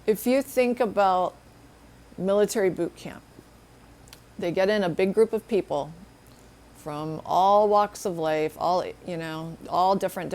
If you think about military boot camp, they get in a big group of people from all walks of life, all different,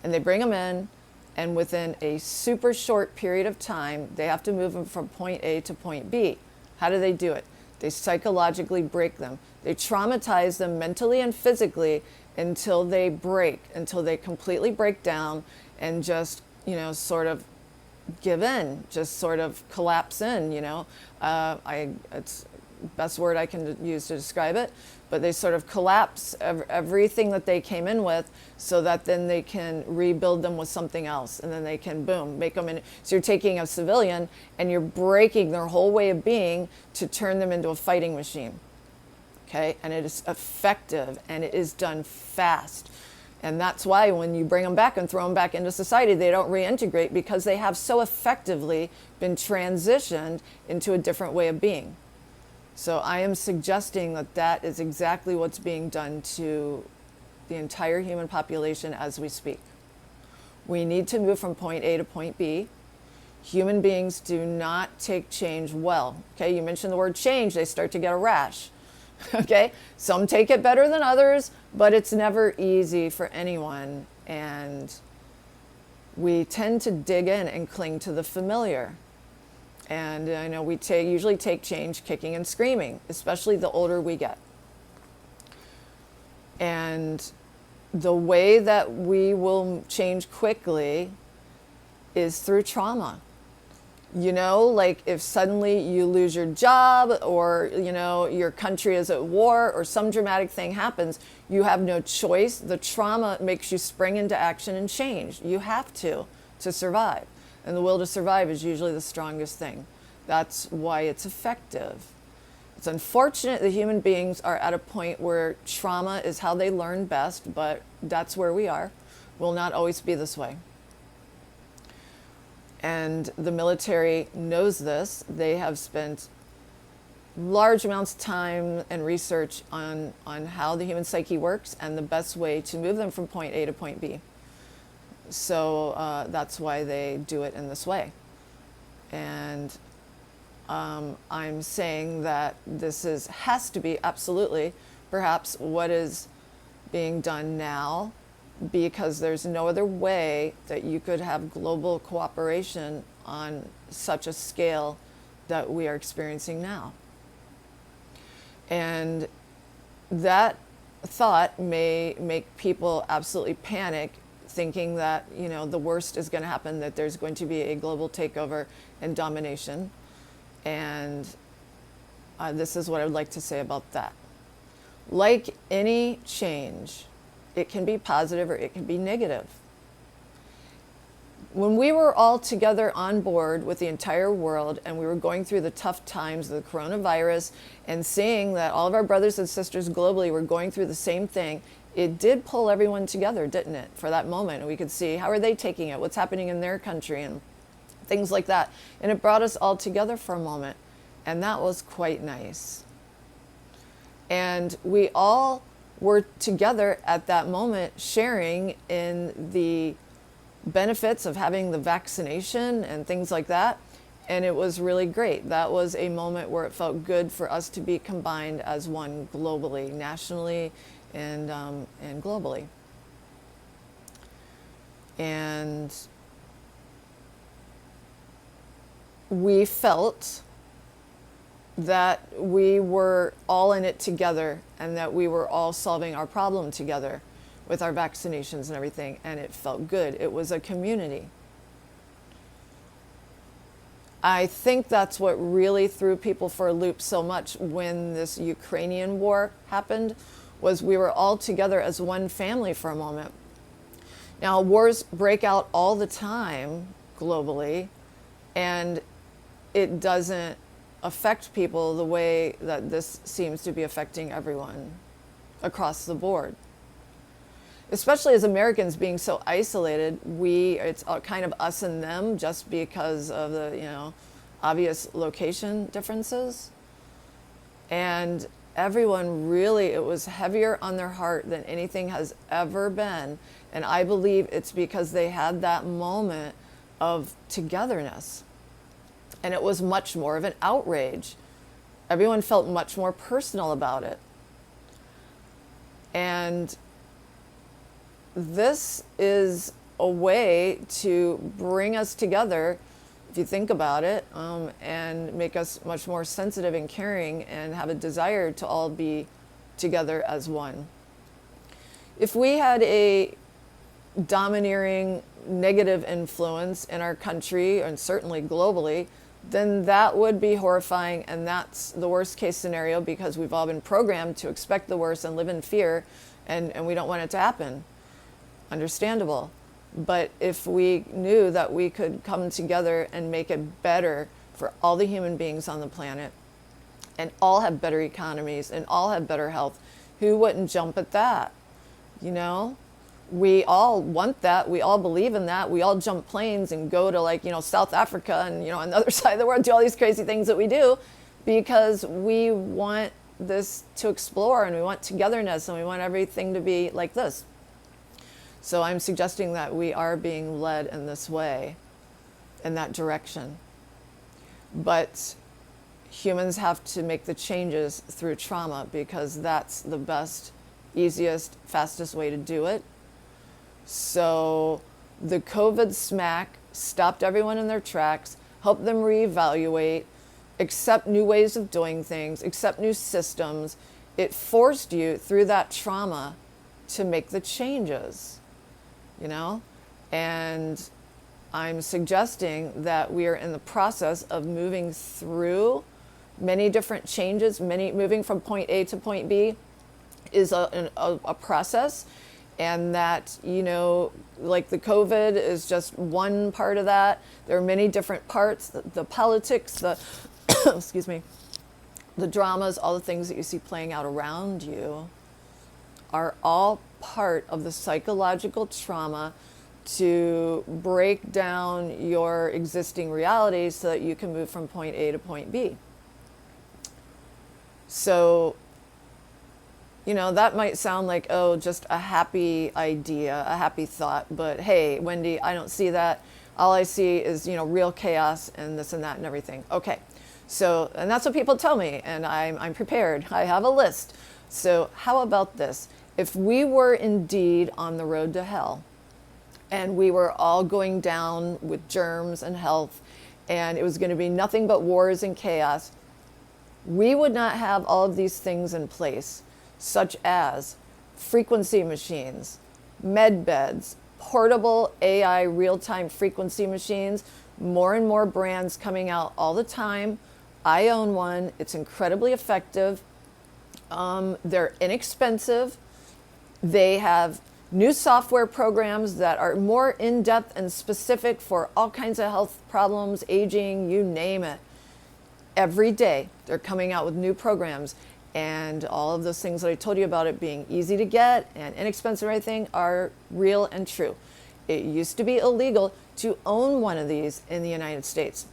and they bring them in, and within a super short period of time, they have to move them from point A to point B. How do they do it? They psychologically break them. They traumatize them mentally and physically until they break, until they completely break down and just, sort of give in, just sort of collapse in, it's the best word I can use to describe it, but they sort of collapse everything that they came in with so that then they can rebuild them with something else, and then they can, boom, make them in. So you're taking a civilian and you're breaking their whole way of being to turn them into a fighting machine, okay? And it is effective, and it is done fast. And that's why when you bring them back and throw them back into society, they don't reintegrate, because they have so effectively been transitioned into a different way of being. So I am suggesting that that is exactly what's being done to the entire human population as we speak. We need to move from point A to point B. Human beings do not take change well. Okay, you mentioned the word change, they start to get a rash. Okay, some take it better than others, but it's never easy for anyone. And we tend to dig in and cling to the familiar. And I know we usually take change kicking and screaming, especially the older we get. And the way that we will change quickly is through trauma. Like if suddenly you lose your job, or, your country is at war, or some dramatic thing happens, you have no choice. The trauma makes you spring into action and change. You have to survive. And the will to survive is usually the strongest thing. That's why it's effective. It's unfortunate that human beings are at a point where trauma is how they learn best, but that's where we are. Will not always be this way. And the military knows this. They have spent large amounts of time and research on how the human psyche works and the best way to move them from point A to point B. So that's why they do it in this way. And I'm saying that this has to be absolutely perhaps what is being done now, because there's no other way that you could have global cooperation on such a scale that we are experiencing now. And that thought may make people absolutely panic, thinking that, the worst is going to happen, that there's going to be a global takeover and domination. And this is what I would like to say about that. Like any change, it can be positive or it can be negative. When we were all together on board with the entire world, and we were going through the tough times of the coronavirus and seeing that all of our brothers and sisters globally were going through the same thing, it did pull everyone together, didn't it, for that moment? And we could see, how are they taking it? What's happening in their country? And things like that. And it brought us all together for a moment. And that was quite nice. And we all were together at that moment, sharing in the benefits of having the vaccination and things like that. And it was really great. That was a moment where it felt good for us to be combined as one globally, nationally, and globally. And we felt that we were all in it together, and that we were all solving our problem together with our vaccinations and everything, and it felt good. It was a community. I think that's what really threw people for a loop so much when this Ukrainian war happened, was we were all together as one family for a moment. Now, wars break out all the time globally, and it doesn't affect people the way that this seems to be affecting everyone across the board. Especially as Americans being so isolated, it's kind of us and them, just because of the, obvious location differences. And everyone really, it was heavier on their heart than anything has ever been. And I believe it's because they had that moment of togetherness. And it was much more of an outrage. Everyone felt much more personal about it. And this is a way to bring us together, if you think about it, and make us much more sensitive and caring and have a desire to all be together as one. If we had a domineering negative influence in our country and certainly globally, then that would be horrifying, and that's the worst case scenario, because we've all been programmed to expect the worst and live in fear, and we don't want it to happen. Understandable. But if we knew that we could come together and make it better for all the human beings on the planet, and all have better economies and all have better health, who wouldn't jump at that? You know? We all want that. We all believe in that. We all jump planes and go to, like, South Africa and, on the other side of the world, do all these crazy things that we do, because we want this to explore, and we want togetherness, and we want everything to be like this. So I'm suggesting that we are being led in this way, in that direction. But humans have to make the changes through trauma, because that's the best, easiest, fastest way to do it. So the COVID smack stopped everyone in their tracks, helped them reevaluate, accept new ways of doing things, accept new systems. It forced you through that trauma to make the changes, And I'm suggesting that we are in the process of moving through many different changes. Moving from point A to point B is a process. And that, like the COVID is just one part of that. There are many different parts, the politics, the, excuse me, the dramas, all the things that you see playing out around you are all part of the psychological trauma to break down your existing reality so that you can move from point A to point B. So, that might sound like, just a happy idea, a happy thought, but hey, Wendy, I don't see that. All I see is, real chaos and this and that and everything. Okay, so, and that's what people tell me, and I'm prepared. I have a list. So how about this? If we were indeed on the road to hell, and we were all going down with germs and health, and it was going to be nothing but wars and chaos, we would not have all of these things in place, such as frequency machines, med beds, portable AI real-time frequency machines, more and more brands coming out all the time. I own one. It's incredibly effective. They're inexpensive. They have new software programs that are more in-depth and specific for all kinds of health problems, aging, you name it. Every day they're coming out with new programs. And all of those things that I told you about it being easy to get and inexpensive and everything are real and true. It used to be illegal to own one of these in the United States.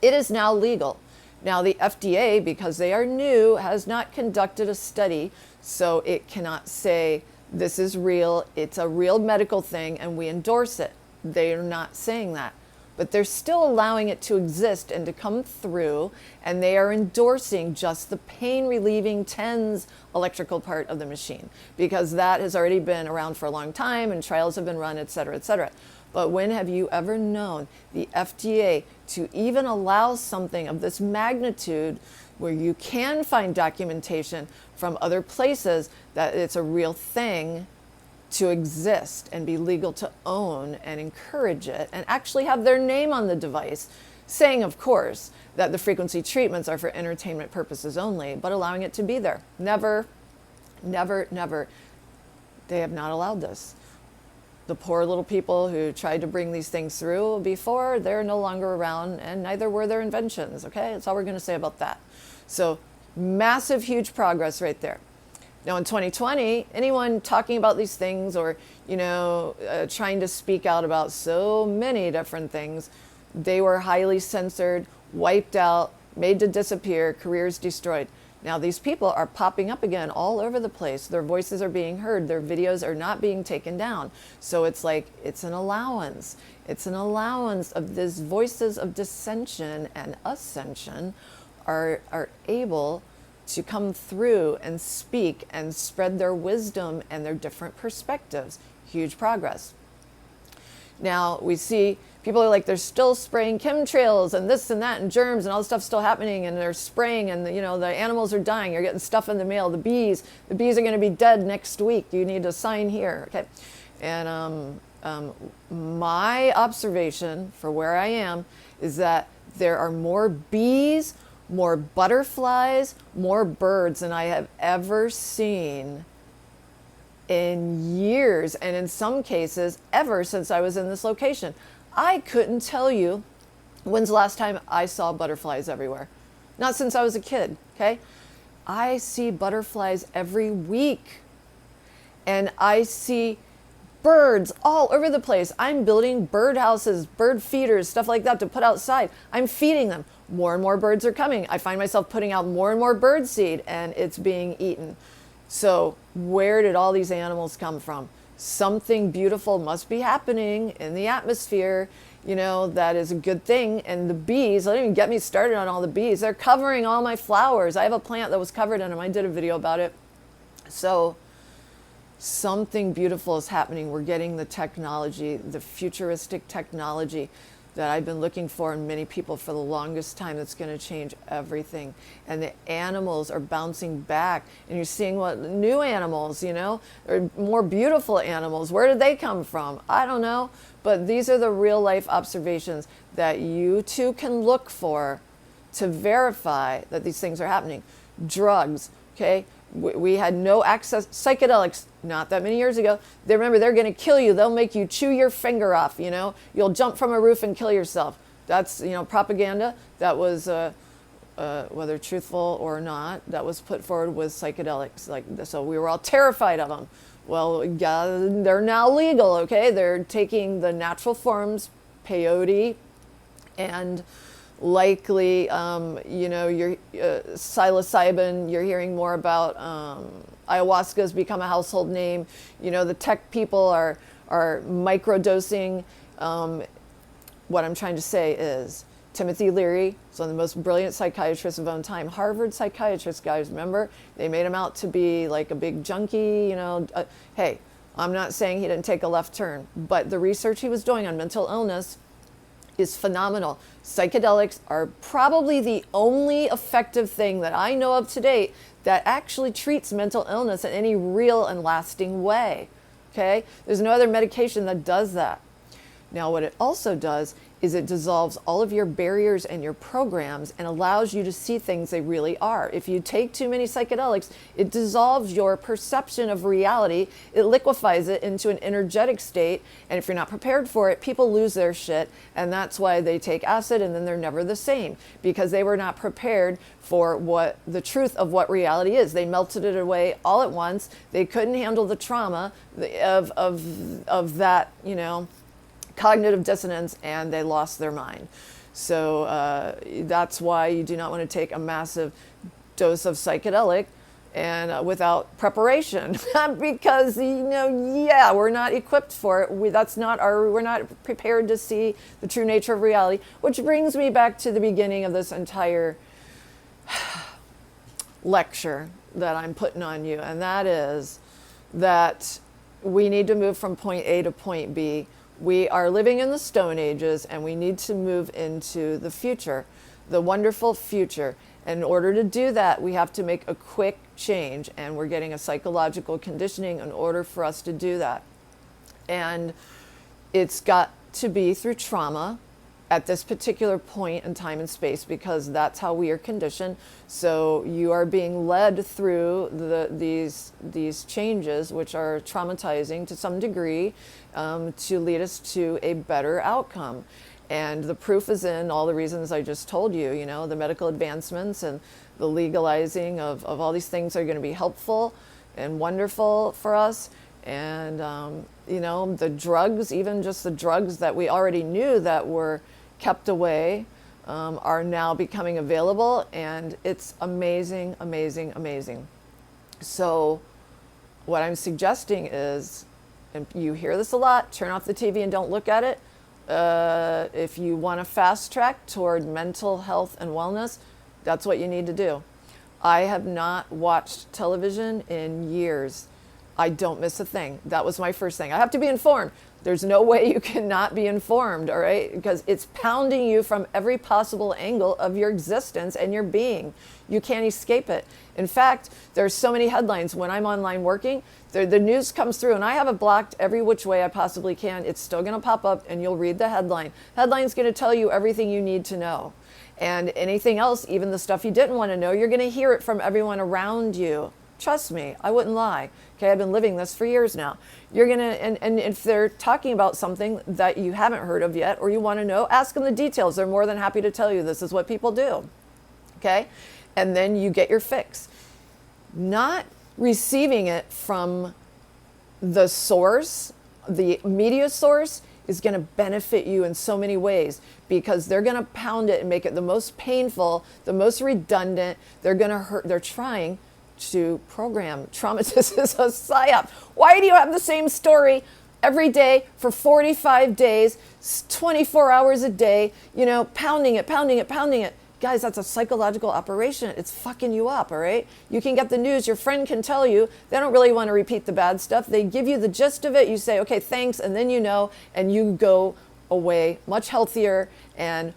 It is now legal. Now the FDA, because they are new, has not conducted a study, so it cannot say this is real, it's a real medical thing, and we endorse it. They are not saying that. But they're still allowing it to exist and to come through, and they are endorsing just the pain-relieving TENS electrical part of the machine, because that has already been around for a long time and trials have been run, et cetera, et cetera. But when have you ever known the FDA to even allow something of this magnitude, where you can find documentation from other places that it's a real thing, to exist and be legal to own and encourage it and actually have their name on the device, saying, of course, that the frequency treatments are for entertainment purposes only, but allowing it to be there? Never, never, never. They have not allowed this. The poor little people who tried to bring these things through before, they're no longer around, and neither were their inventions, okay? That's all we're going to say about that. So massive, huge progress right there. Now in 2020, anyone talking about these things or, trying to speak out about so many different things, they were highly censored, wiped out, made to disappear, careers destroyed. Now these people are popping up again all over the place. Their voices are being heard. Their videos are not being taken down. So it's like, it's an allowance. It's an allowance of these voices of dissension and ascension are able to come through and speak and spread their wisdom and their different perspectives. Huge progress. Now we see people are like, they're still spraying chemtrails and this and that and germs and all this stuff's still happening, and they're spraying, and the animals are dying. You're getting stuff in the mail. The bees are going to be dead next week. You need to sign here. Okay. And my observation for where I am is that there are more bees, more butterflies, more birds than I have ever seen in years, and in some cases ever since I was in this location. I couldn't tell you when's the last time I saw butterflies everywhere. Not since I was a kid, okay? I see butterflies every week, and I see birds all over the place. I'm building bird houses, bird feeders, stuff like that to put outside. I'm feeding them. More and more birds are coming. I find myself putting out more and more bird seed, and it's being eaten. So where did all these animals come from? Something beautiful must be happening in the atmosphere. That is a good thing. And the bees, don't even get me started on all the bees. They're covering all my flowers. I have a plant that was covered in them. I did a video about it. So something beautiful is happening. We're getting the technology, the futuristic technology that I've been looking for in many people for the longest time, that's going to change everything. And the animals are bouncing back, and you're seeing what new animals, or more beautiful animals. Where did they come from? I don't know, but these are the real life observations that you too can look for to verify that these things are happening. Drugs, okay? We had no access, psychedelics, not that many years ago. They're going to kill you. They'll make you chew your finger off, You'll jump from a roof and kill yourself. That's, propaganda. That was, whether truthful or not, that was put forward with psychedelics. So we were all terrified of them. Well, they're now legal, okay? They're taking the natural forms, peyote, and likely, your psilocybin, you're hearing more about. Ayahuasca has become a household name. The tech people are microdosing. What I'm trying to say is, Timothy Leary is one of the most brilliant psychiatrists of our time. Harvard psychiatrist, guys, remember? They made him out to be like a big junkie, Hey, I'm not saying he didn't take a left turn, but the research he was doing on mental illness is phenomenal. Psychedelics are probably the only effective thing that I know of to date that actually treats mental illness in any real and lasting way. Okay? There's no other medication that does that. Now, what it also does is it dissolves all of your barriers and your programs and allows you to see things they really are. If you take too many psychedelics, it dissolves your perception of reality. It liquefies it into an energetic state. And if you're not prepared for it, people lose their shit. And that's why they take acid and then they're never the same, because they were not prepared for what the truth of what reality is. They melted it away all at once. They couldn't handle the trauma of that, cognitive dissonance, and they lost their mind. So that's why you do not want to take a massive dose of psychedelic and without preparation, because we're not equipped for it. We're not prepared to see the true nature of reality. Which brings me back to the beginning of this entire lecture that I'm putting on you, and that is that we need to move from point A to point B. We are living in the Stone Ages, and we need to move into the future, the wonderful future. And in order to do that, we have to make a quick change, and we're getting a psychological conditioning in order for us to do that. And it's got to be through trauma at this particular point in time and space, because that's how we are conditioned. So you are being led through these changes, which are traumatizing to some degree, to lead us to a better outcome. And the proof is in all the reasons I just told you, the medical advancements and the legalizing of all these things are going to be helpful and wonderful for us. And, the drugs, even just the drugs that we already knew that were kept away, are now becoming available, and it's amazing, amazing, amazing. So what I'm suggesting is, and you hear this a lot, turn off the TV and don't look at it. if you want to fast track toward mental health and wellness, that's what you need to do. I have not watched television in years. I don't miss a thing. That was my first thing. I have to be informed. There's no way you cannot be informed, all right? Because it's pounding you from every possible angle of your existence and your being. You can't escape it. In fact, there's so many headlines. When I'm online working, the news comes through, and I have it blocked every which way I possibly can. It's still going to pop up, and you'll read the headline. Headline's going to tell you everything you need to know. And anything else, even the stuff you didn't want to know, you're going to hear it from everyone around you. Trust me, I wouldn't lie. Okay, I've been living this for years now. You're going to, and if they're talking about something that you haven't heard of yet or you want to know, ask them the details. They're more than happy to tell you this is what people do. Okay? And then you get your fix. Not receiving it from the source, the media source, is going to benefit you in so many ways, because they're going to pound it and make it the most painful, the most redundant. They're going to hurt. They're trying to program trauma. This is a Psy-Op. Why do you have the same story every day for 45 days, 24 hours a day, pounding it, pounding it, pounding it? Guys, that's a psychological operation. It's fucking you up, all right? You can get the news. Your friend can tell you. They don't really want to repeat the bad stuff. They give you the gist of it. You say, okay, thanks, and then and you go away much healthier and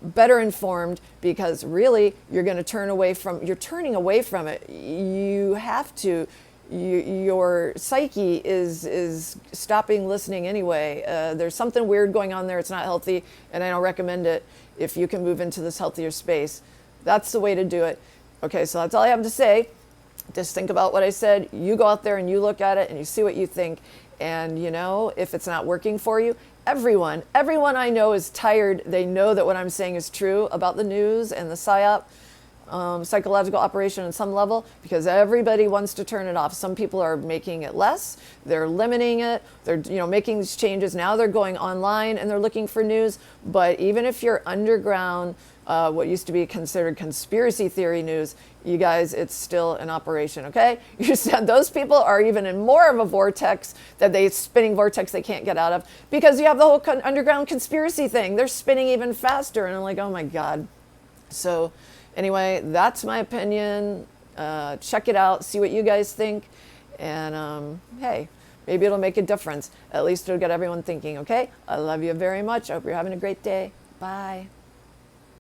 better informed, because really you're turning away from it. You have to. Your psyche is stopping listening anyway. There's something weird going on there. It's not healthy, and I don't recommend it. If you can move into this healthier space, that's the way to do it. Okay, so that's all I have to say. Just think about what I said. You go out there and you look at it and you see what you think. And if it's not working for you, everyone I know is tired. They know that what I'm saying is true about the news and the Psy-Op, psychological operation on some level, because everybody wants to turn it off. Some people are making it less. They're limiting it. They're making these changes. Now they're going online and they're looking for news. But even if you're underground, what used to be considered conspiracy theory news, you guys, it's still an operation, okay? You said those people are even in more of a vortex, spinning vortex they can't get out of, because you have the whole underground conspiracy thing. They're spinning even faster, and I'm like, oh my God. So anyway, that's my opinion. Check it out, see what you guys think, and hey, maybe it'll make a difference. At least it'll get everyone thinking, okay? I love you very much. I hope you're having a great day. Bye.